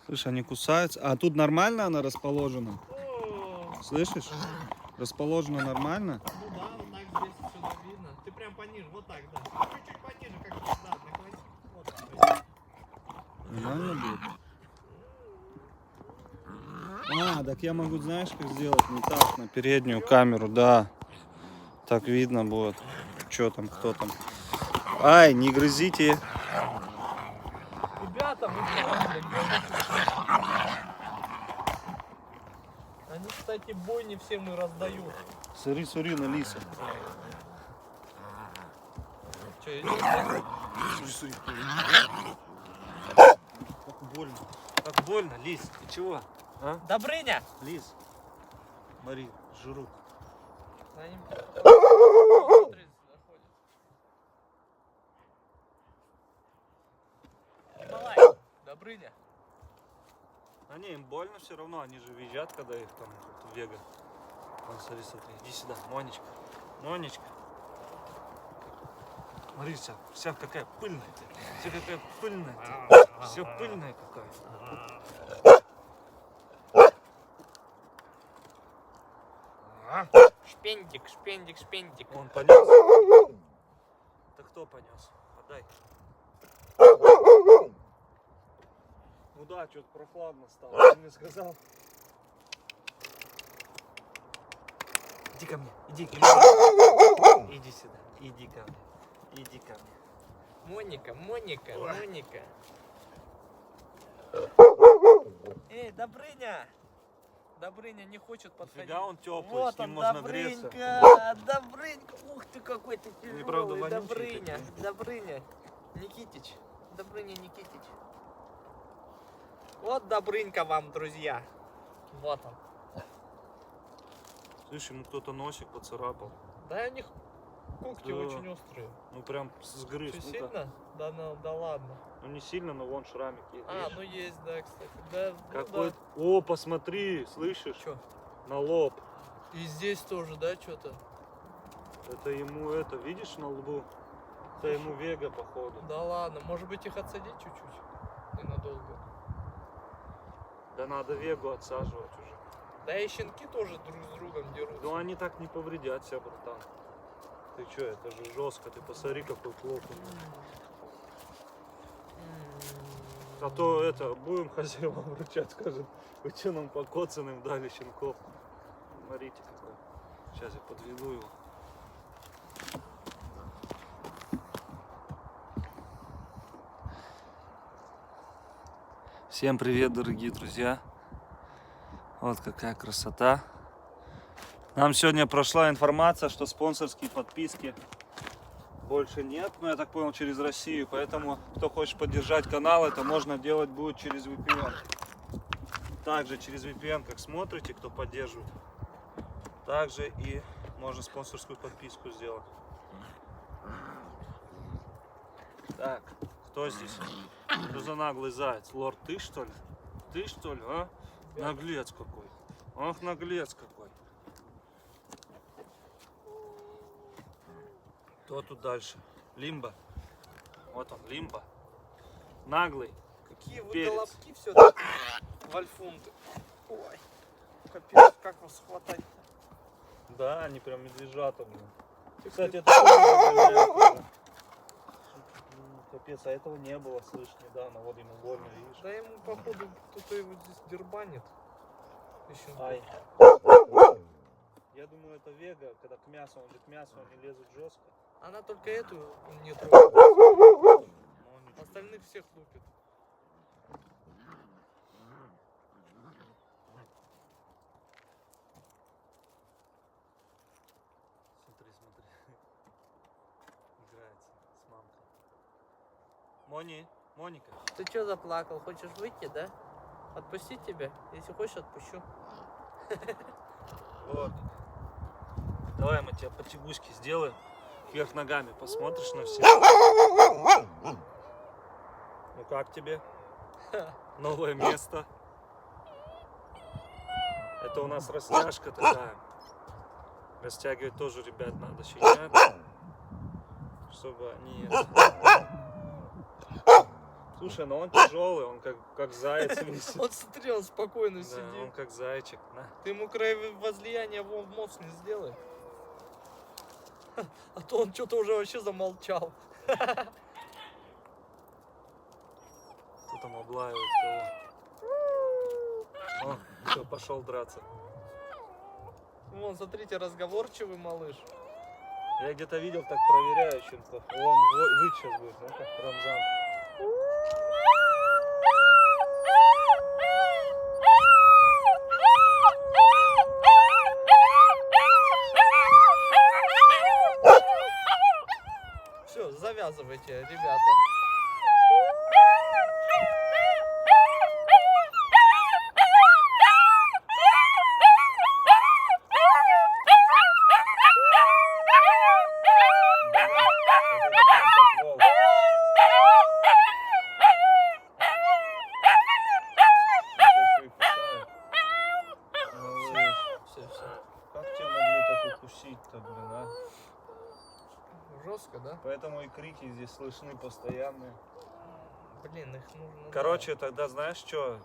Слышь, они кусаются. А тут нормально она расположена? Слышишь? Расположена нормально? Ну да, вот так здесь сюда видно. Ты прям пониже, вот так, да. Чуть-чуть пониже, как да, наклони. Вот так. Нормально будет? Так я могу, знаешь, как сделать? Не так, на переднюю камеру, да. Так видно будет, что там, кто там. Ай, не грызите. Ребята, вы они, кстати, бойни всем и раздают. Смотри, на лиса. Че, идет, да? Смотри. Как больно. Как больно, лис, ты чего? А? Добрыня! Лис. Смотри, жрут. Они смотри, заходят. Малай, Добрыня. А не, им больно все равно, они же визжат, когда их там вега. Вон, смотри, иди сюда, Монечка. Монечка. Смотри, вся какая пыльная. Вся какая пыльная. Все пыльная какая. Шпендик, шпендик, шпендик. Он понес. Это кто понес? Отдай. Ну да, что-то прохладно стало. Ты мне сказал. Иди ко мне, иди. Иди сюда, иди ко мне. Иди ко мне. Моника, Моника, Моника. Эй, Добрыня! Добрыня не хочет подходить. Фига он теплый, вот с ним он, можно греться. Добрынька, Добрынька. Ух ты, какой ты тяжелый. правда, вонючий Добрыня, такой. Добрыня. Никитич, Добрыня Никитич. Вот Добрынька вам, друзья. Вот он. Слышь, ему кто-то носик поцарапал. Да, у них когти Да. очень острые. Ну прям сгрыз. Что, Ну-ка. сильно? Да, ну, да ладно. Ну не сильно, но вон шрамик есть. А, видишь? ну есть, да, кстати. Да, Какой... ну О, посмотри, слышишь? да. Чё? На лоб. И здесь тоже, да, что-то? Это ему это, видишь, на лбу? Это ему вега, походу. Да ладно, может быть их отсадить чуть-чуть? Ненадолго. Да надо вегу отсаживать уже. Да и щенки тоже друг с другом дерутся. Ну они так не повредят себя, братан. Ты чё, это же жестко, ты посмотри, какой плохой. А то это, будем хозяевам вручать, скажет, вы что нам покоцанным дали щенков? Смотрите какой. Сейчас я подведу его. Всем привет, дорогие друзья. Вот какая красота. Нам сегодня прошла информация, что спонсорские подписки больше нет, но я так понял, через Россию. Поэтому, кто хочет поддержать канал, это можно делать будет через VPN. Также через VPN, как смотрите, кто поддерживает, также и можно спонсорскую подписку сделать. Так, кто здесь? Что за наглый заяц? Лорд, ты что ли? Ты что ли, а? Наглец какой. Ах, наглец какой. Кто тут дальше? Лимба. Вот он, Лимба. Наглый. Какие вы перец. голубки все-таки, вольфунты. Ой, капец, как вас хватать? Да, они прям медвежата, блин. Кстати, это тоже капец, а этого не было, слышь, недавно. Вот ему больно, видишь? Да ему, походу, кто-то его здесь дербанит. Еще. Ай. Я думаю, это вега, когда к мясу, он же к мясу, они лезут жестко. Она только эту не трогает. Но ничего. Остальных всех лупит. Смотри, смотри. Играется с мамкой. Моника. Ты что заплакал? Хочешь выйти, да? Отпустить тебя? Если хочешь, отпущу. Вот. Давай мы тебя потягушки сделаем. Вверх ногами посмотришь на все. Ну как тебе? Новое место. Это у нас растяжка такая. Растягивать тоже, ребят, надо щенят. Чтобы они... Слушай, но он тяжелый, он как заяц висит. Вот смотри, он спокойно Да, он сидит. как зайчик. На. Ты ему край возлияния в мозг не сделай. А то он что-то уже вообще замолчал. Кто там облаивает кого? О, все, пошел драться. Вон, смотрите, разговорчивый малыш. Я где-то видел, так проверяю щенков. Вон, выть сейчас будет, ну как Рамзан. Все, завязывайте, ребята. Все, все. Как тебя могли так укусить-то, блин, а? Жестко, да? Поэтому и крики здесь слышны постоянные. Блин, их нужно. Короче, тогда знаешь что?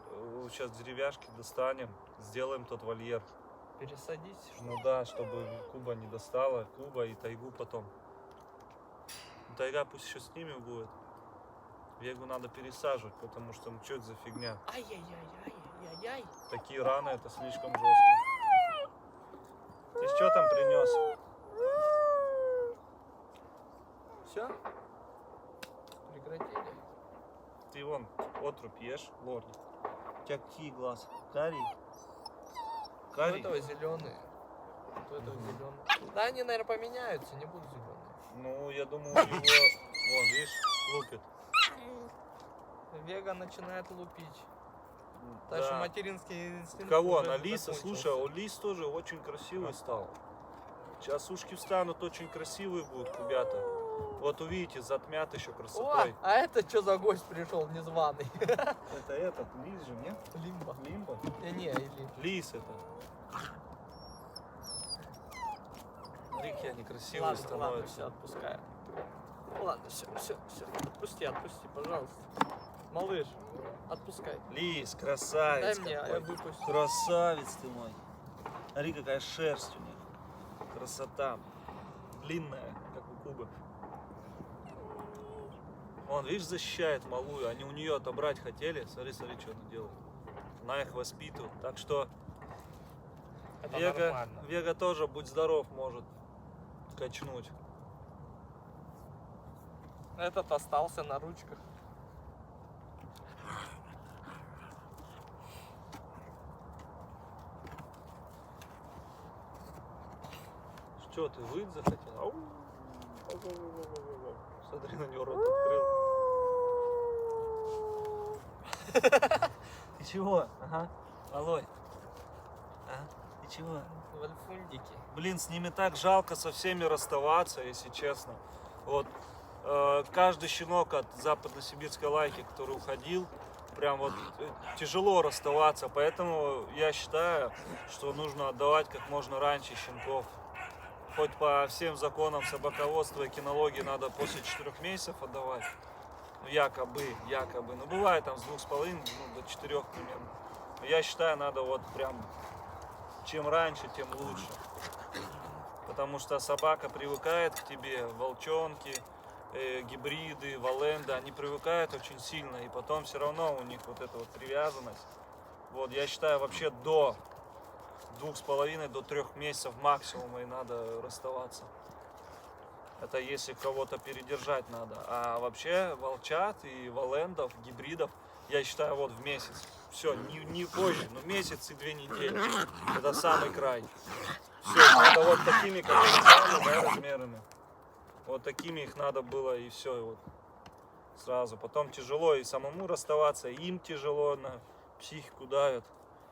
Сейчас деревяшки достанем, сделаем тот вольер. Пересадить. Ну да, чтобы Куба не достала, Куба и Тайгу потом. Ну, Тайга пусть еще с ними будет. Вегу надо пересаживать, потому что, ну что это за фигня? Ай-яй-яй-яй-яй-яй. Такие раны, это слишком жестко. Ты что там принес? Все? Прекратили? Ты вон отрубь ешь, лорд. У тебя какие глаз? Карий? У Карий? этого зеленые. У этого зеленые. Да, они, наверное, поменяются, не будут зеленые. Ну, я думаю, у него, вон, видишь, лупит. Вега начинает лупить. Так что Да. материнский инстинкт. Кого? уже На лиса? закончился. Слушай, а лис тоже очень красивый стал. Сейчас ушки встанут, очень красивые будут кубята. Вот увидите, затмят еще О, красотой. а это что за гость пришел незваный? Это этот, лис же, нет? Лимба. Лимба? Не, или... Лис это. Смотри, какие они красивые Ладно, ладно, становятся. все, отпускаю. Ладно, все. Отпусти, пожалуйста. Малыш, отпускай. Лис, красавец. Дай мне, а какой. я выпущу. Красавец ты мой. Смотри, какая шерсть у них. Красота. Длинная, как у Кубы. Он, видишь, защищает малую. Они у нее отобрать хотели. Смотри, что она делает. Она их воспитывает. Так что Это Вега, нормально. Вега тоже, будь здоров, может качнуть. Этот остался на ручках. Что, ты выть захотел? Ау. Смотри, на него рот открыл. Ты чего? Ага. Алой. А? Ты чего? Вольфундики. Блин, с ними так жалко со всеми расставаться, если честно. Вот каждый щенок от западносибирской лайки, который уходил, прям вот тяжело расставаться. Поэтому я считаю, что нужно отдавать как можно раньше щенков. Хоть по всем законам собаководства и кинологии надо после 4 месяцев отдавать. Ну, якобы. Ну, бывает там с 2,5 до 4 примерно. Но я считаю, надо вот прям чем раньше, тем лучше. Потому что собака привыкает к тебе, волчонки, гибриды, валенды, они привыкают очень сильно. И потом все равно у них вот эта вот привязанность. Вот, я считаю, вообще до 2,5 до 3 месяцев максимум и надо расставаться. Это если кого-то передержать надо. А вообще волчат и валендов, гибридов, я считаю, вот в месяц. Все, не позже, но месяц и 2 недели. Это самый край. Все, надо вот такими, как они сами, да, размерами. Вот такими их надо было и все, и вот сразу. Потом тяжело и самому расставаться, и им тяжело, на психику давят.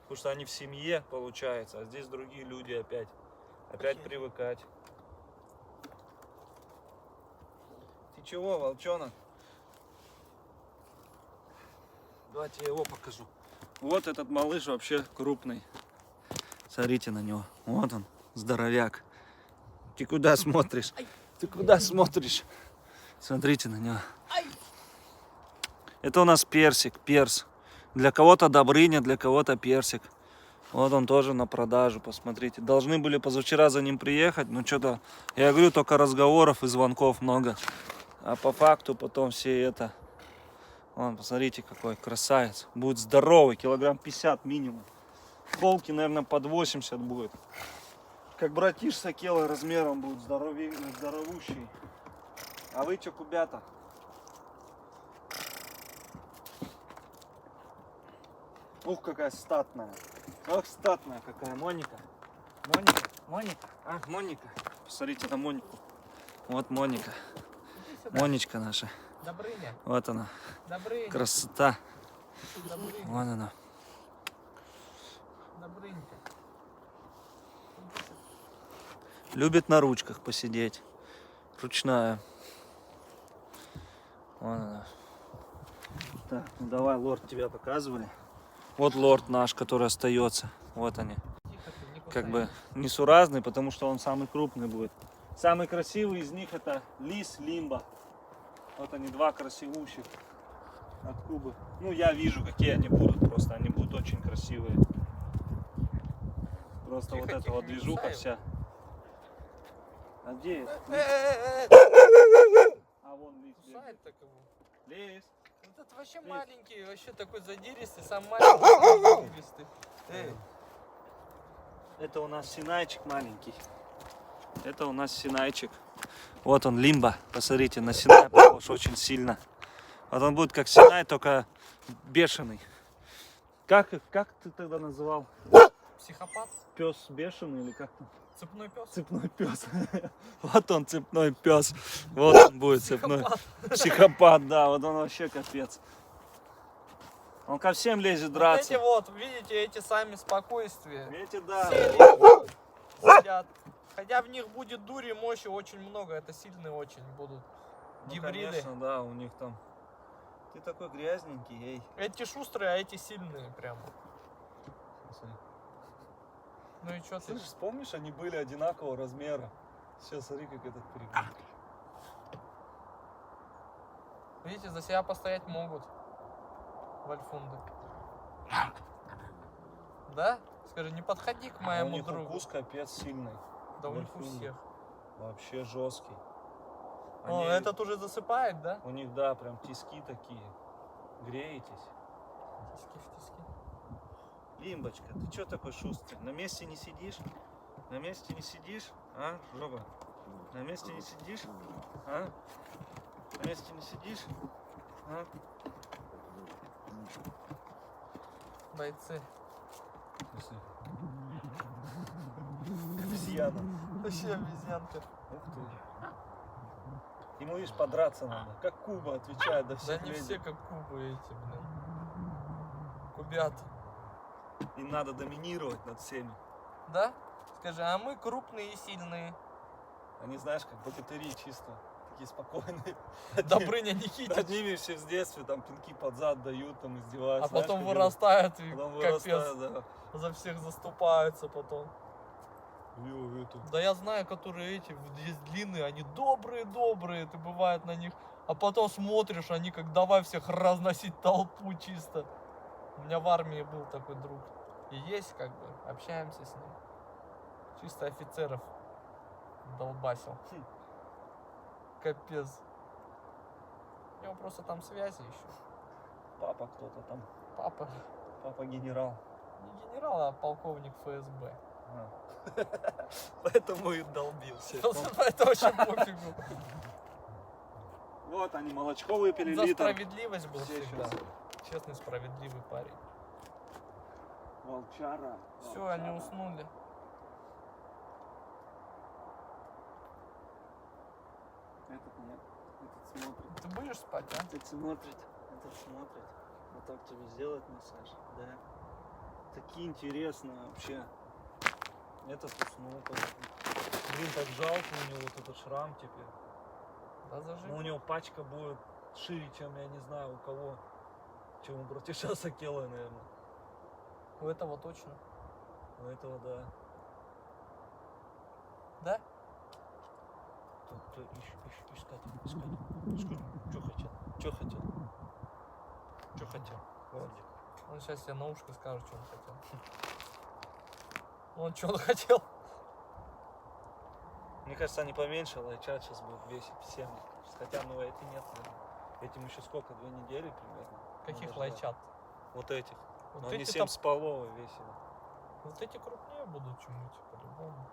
Потому что они в семье, получается, а здесь другие люди опять. Опять привыкать. Ты чего, волчонок? Давайте я его покажу. Вот этот малыш вообще крупный. Смотрите на него. Вот он, здоровяк. Ты куда смотришь? Ты куда смотришь? Смотрите на него. Это у нас персик, перс. Для кого-то Добрыня, для кого-то персик. Вот он тоже на продажу, посмотрите. Должны были позавчера за ним приехать, но что-то, я говорю, только разговоров и звонков много. А по факту потом все это... Вон, посмотрите, какой красавец. Будет здоровый, килограмм 50 минимум. Холки, наверное, под 80 будет. Как братиш Сакела размером будет здоровущий. А вы что, кубята? Ух, какая статная. Ох, статная какая. Моника. Моника. Моника. Ах, Моника. Посмотрите на Монику. Вот Моника. Иди сюда. Монечка наша. Добрыня. Вот она. Добрыня. Красота. Добрыня. Вон она. Добрынька. Любит на ручках посидеть. Ручная. Вон она. Так, ну давай, лорд, тебя показывали. Вот лорд наш, который остается. Вот они. Тихо ты, не Как кусай. бы несуразный, потому что он самый крупный будет. Самый красивый из них это лис Лимба. Вот они, два красивущих от Кубы. Ну, я вижу, какие они будут. Просто они будут очень красивые. Просто Тихо, вот эта тихо, вот не движуха кусай вся. А где? Э-э-э, А вон лис. кусает так его. Лис. Вот этот вообще Лис. маленький, вообще такой задиристый, сам маленький, сам задиристый. Эй, Это у нас синайчик маленький. Это у нас синайчик. Вот он, Лимба. Посмотрите, на Синай похож очень сильно. Вот он будет как Синай, только бешеный. Как ты тогда называл? психопат, Пес бешеный или как там? цепной пес. Цепной пес. Вот он, цепной пес. Вот он будет, цепной. Психопат, да, вот он вообще капец. Он ко всем лезет Вот драться. эти вот, видите, эти сами спокойствие. Эти, да. Сели, сидят. Хотя в них будет дури, мощи очень много, это сильные очень будут. Ну, Гибриды. конечно, да, у них там. Ты такой грязненький, эй. Эти шустрые, а эти сильные прямо. Смотри. Ну и что ты? Слышь, вспомнишь, они были одинакового размера. Сейчас смотри, как этот прыгает. Видите, за себя постоять могут. Вальфунды. Да? Скажи, не подходи к А у моему них другу. укус капец сильный. Да у них у вальфунды. всех. Вообще жесткий. О, этот уже засыпает, да? У них, да, прям тиски такие. Греетесь. Тиски в тиски. Лимбочка, ты что такой шустрый? На месте не сидишь? На месте не сидишь? А, Жоба? На месте не сидишь? А? На месте не сидишь? А? Бойцы. Обезьяна. Вообще обезьянка. Ух ты. Ему, видишь, подраться надо. Как Куба отвечает до Да всех не леди. все как Кубы эти, блин. Кубята. Им надо доминировать над всеми. Да? Скажи, а мы крупные и сильные. Они, знаешь, как богатыри чисто. Такие спокойные. Добрыня Никитич. Над ними все в детстве там пинки под зад дают, там издеваются. А знаешь, потом как вырастают и они- Потом капец. вырастают, да. За всех заступаются потом. Эту. Да я знаю, которые эти есть длинные, они добрые, ты бывает на них. А потом смотришь, они как давай всех разносить толпу чисто. У меня в армии был такой друг. И есть как бы, общаемся с ним. Чисто офицеров долбасил. Капец. У него просто там связи еще. Папа кто-то там. Папа Папа генерал. не генерал, а полковник ФСБ. А. Поэтому и долбился. Это вообще пофигу. Вот они молочко выпили, За литр. справедливость был Все всегда. щас. Честный, справедливый парень. Волчара. Все, они уснули. Этот нет. Этот смотрит. Ты будешь спать, а? Этот смотрит. Этот смотрит. Вот так тебе сделать массаж. Да. Такие интересные вообще. Этот уснул. Блин, так жалко у него вот этот шрам теперь. Да, Ну, у зажи. него пачка будет шире, чем я не знаю у кого. Чем у братиша Сакела, наверное. У этого точно. У этого, да. Да? Искать. Что хотел? Что хотел? Он сейчас тебе на ушко скажет, что он хотел. Он что он хотел? Мне кажется, они поменьше, лайчат сейчас будут весить 70. Хотя, ну, эти нет, наверное. Этим еще сколько, 2 недели примерно? Каких Надо ждать. лайчат? Вот этих. Вот Но они эти там, 7,5 весили. вот эти крупнее будут чему-нибудь по-любому.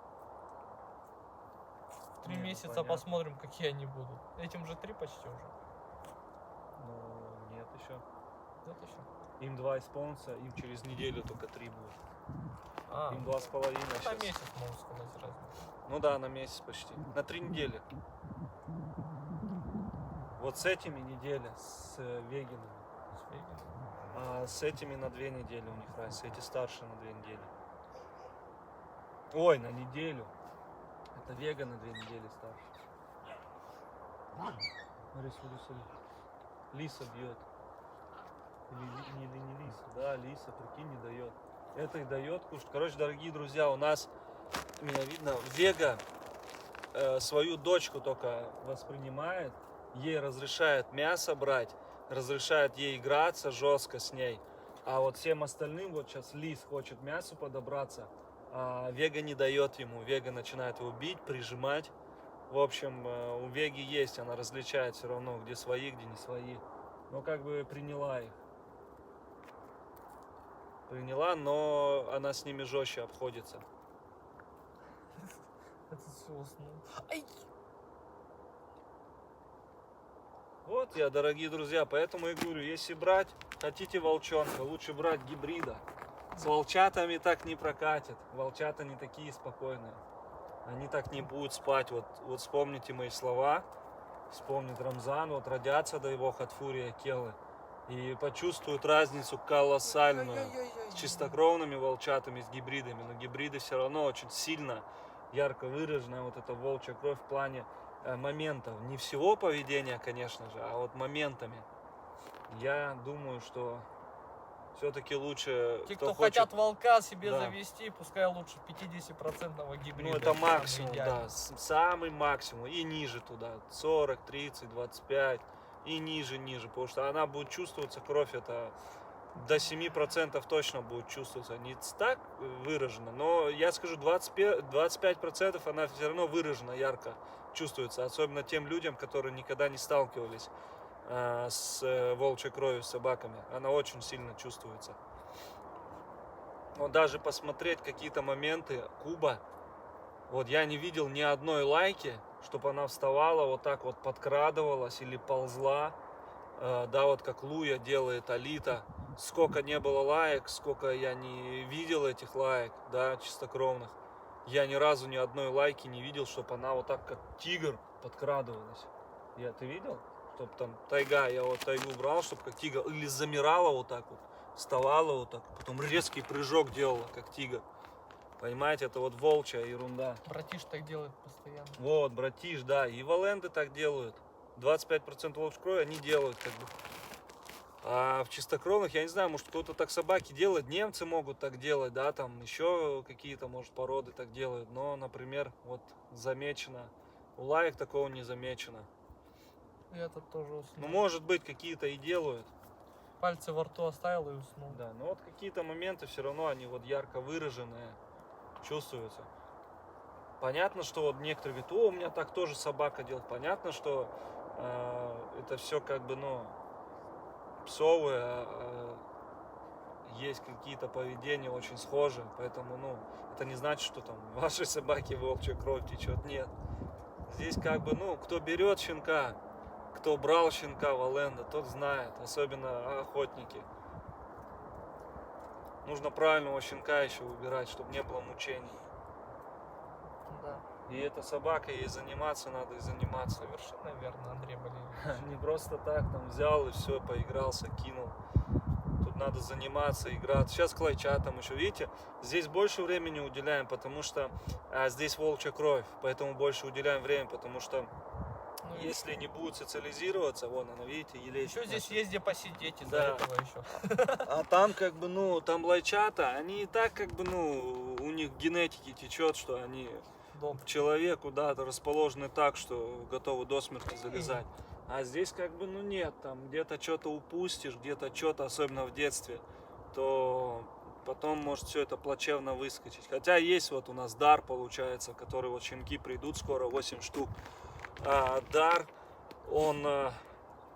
В 3 Не, ну месяца понятно. посмотрим, какие они будут. Этим же 3 почти уже. Ну, нет еще. Нет еще? Им 2 исполнится, им через неделю только 3 будет. А, Им 2,5 на сейчас. месяц, можно сказать, разница. Ну да, на месяц почти. На 3 недели. Вот с этими неделя, с вегинами. С веганом. А с этими на 2 недели у них разница. Эти старше на 2 недели. Ой, на неделю. Это веганы на 2 недели старше. Смотри, смотри, смотри. Лиса бьет. Или не лиса. Да, лиса, прикинь, не дает. Это и дает кушать. Короче, дорогие друзья, у нас, меня видно, вега свою дочку только воспринимает. Ей разрешает мясо брать, разрешает ей играться жестко с ней. А вот всем остальным, вот сейчас лис хочет мясу подобраться, а вега не дает ему. Вега начинает его бить, прижимать. В общем, у веги есть, она различает все равно, где свои, где не свои. Но как бы приняла их. Приняла, но она с ними жестче обходится. Это все уснул. Ай! Вот я, дорогие друзья, поэтому и говорю, если брать, хотите волчонка, лучше брать гибрида. С волчатами так не прокатит. Волчата не такие спокойные. Они так не будут спать. Вот вспомните мои слова. Вспомнит Рамзан, вот родятся, дай бог, от фурии Акелы. И почувствуют разницу колоссальную с чистокровными волчатами, с гибридами. Но гибриды все равно очень сильно, ярко выраженная вот эта волчья кровь в плане моментов. Не всего поведения, конечно же, а вот моментами. Я думаю, что все-таки лучше... Те, кто хочет... хотят волка себе Да. завести, пускай лучше 50% гибрида. Ну, это самый максимум, идеальный. да, самый максимум. И ниже туда, 40, 30, 25, и ниже, потому что она будет чувствоваться, кровь это до 7% точно будет чувствоваться. Не так выражено, но я скажу, 25% она все равно выражена, ярко чувствуется. Особенно тем людям, которые никогда не сталкивались с волчьей кровью, с собаками. Она очень сильно чувствуется. Но даже посмотреть какие-то моменты, Куба, вот я не видел ни одной лайки, чтобы она вставала, вот так вот подкрадывалась или ползла, да, вот как Луя делает, Алита. Сколько не было лаек, сколько я не видел этих лаек, да, чистокровных. Я ни разу ни одной лайки не видел, чтобы она вот так, как тигр, подкрадывалась. Ты видел? Чтоб там тайга, я вот тайгу брал, чтобы как тигр, или замирала вот так вот, вставала вот так, потом резкий прыжок делала, как тигр. Понимаете, это вот волчья ерунда. Братиш так делает постоянно. Вот, братиш, да, и валенды так делают. 25% волчьей крови они делают как бы. А в чистокровных, я не знаю, может кто-то так собаки делает, немцы могут так делать, да, там еще какие-то, может, породы так делают. Но, например, вот замечено, у лаек такого не замечено. И этот тоже уснул. Ну, может быть, какие-то и делают. Пальцы во рту оставил и уснул. Да, но вот какие-то моменты все равно, они вот ярко выраженные, чувствуются. Понятно, что вот некоторые говорят, о, у меня так тоже собака делает. Понятно, что это все как бы, ну, псовые, есть какие-то поведения очень схожие, поэтому, ну, это не значит, что там в вашей собаке волчья кровь течет, нет. Здесь как бы, ну, кто берет щенка, кто брал щенка валенда, тот знает, особенно охотники. Нужно правильного щенка еще выбирать, чтобы не было мучений. Да. И эта собака, ей заниматься надо и заниматься. Совершенно верно, Андрей Валерьевич. Не просто так там взял и все, поигрался, кинул. Тут надо заниматься, играть. Сейчас к лайчатам еще. Видите, здесь больше времени уделяем, потому что здесь волчья кровь. Поэтому больше уделяем время, потому что Ну, если не будет социализироваться, вон она, видите, елеет. еще здесь есть где посидеть из-за Да. этого еще. А там как бы, ну, там лайчата, они и так как бы, ну, у них генетики течет, что они Дом. к человеку, да, расположены так, что готовы до смерти залезать. А здесь как бы, ну нет, там где-то что-то упустишь, где-то что-то, особенно в детстве, то потом может все это плачевно выскочить. Хотя есть вот у нас дар, получается, который вот щенки придут скоро, 8 штук. Дар, он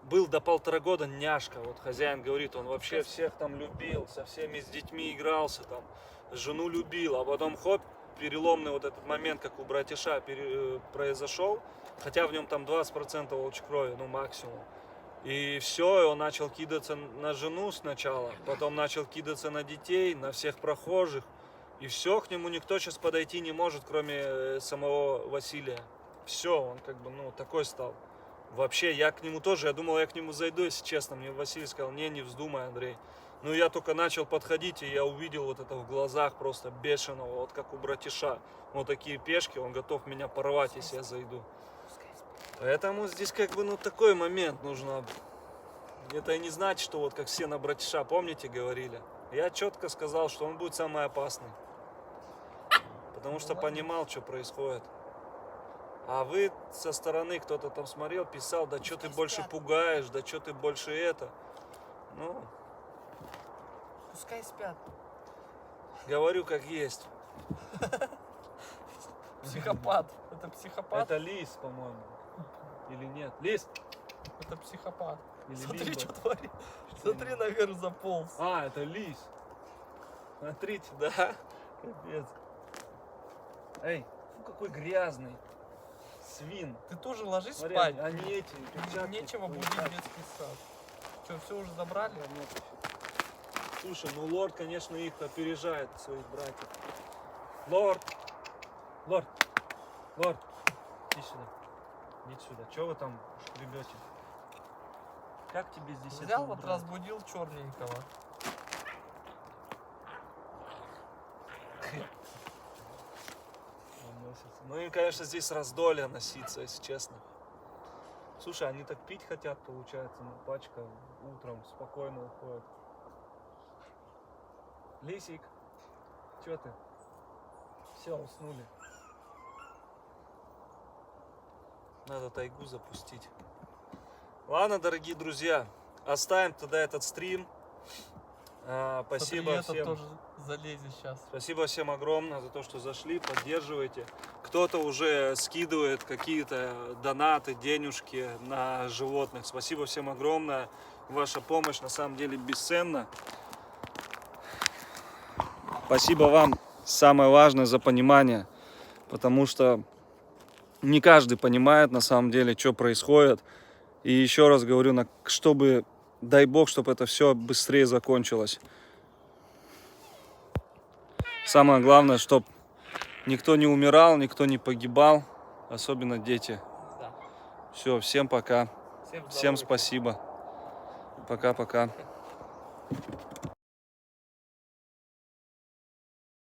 был до 1,5 года няшка. Вот хозяин говорит, он вообще всех там любил, со всеми с детьми игрался, там, жену любил. А потом хоп, переломный вот этот момент, как у братиша произошел. Хотя в нем там 20% волчьей крови, ну максимум. И все, он начал кидаться на жену сначала, потом начал кидаться на детей, на всех прохожих. И все, к нему никто сейчас подойти не может, кроме самого Василия. Все, он как бы, ну, такой стал. Вообще, я к нему тоже, я думал, я к нему зайду, если честно. Мне Василий сказал, не вздумай, Андрей. Ну, я только начал подходить, и я увидел вот это в глазах просто бешеного, вот как у братиша. Вот такие пешки, он готов меня порвать, если я зайду. Поэтому здесь как бы, ну, такой момент нужно. Это и не значит, что вот как все на братиша, помните, говорили. Я четко сказал, что он будет самый опасный. Потому что понимал, что происходит. А вы со стороны, кто-то там смотрел, писал, да что ты больше пугаешь, да что ты больше это. Ну, Пускай спят. говорю как есть. Психопат. Это психопат? Это лис, по-моему. Или нет? Лис? Это психопат. Или Смотри, лимба? что творит. Смотри, наверх заполз. А, это лис. Смотрите, да? Капец. Эй, фу, какой грязный. Свин. Ты тоже ложись Смотри, спать. они эти, перчатки Нечего будить хуетят. детский сад. Что, все уже забрали? Да нет еще. Слушай, ну лорд, конечно, их опережает, своих братьев. Лорд! Лорд! Лорд! Иди сюда. Иди сюда. Че вы там шкребете? Как тебе здесь это Взял, вот убрать? разбудил черненького. Ну им, конечно, здесь раздолье носиться, если честно. Слушай, они так пить хотят, получается, ну, пачка утром спокойно уходит. Лисик, чё ты? Все, уснули. Надо тайгу запустить. Ладно, дорогие друзья, оставим тогда этот стрим. Спасибо Смотри, этот всем. тоже залезет сейчас. Спасибо всем огромное за то, что зашли, поддерживаете. Кто-то уже скидывает какие-то донаты, денежки на животных. Спасибо всем огромное. Ваша помощь на самом деле бесценна. Спасибо вам, самое важное, за понимание. Потому что не каждый понимает на самом деле, что происходит. И еще раз говорю, чтобы, дай бог, чтобы это все быстрее закончилось. Самое главное, чтобы никто не умирал, никто не погибал, особенно дети. Да. Все, всем пока. Всем Всем здоровья. спасибо. Пока-пока.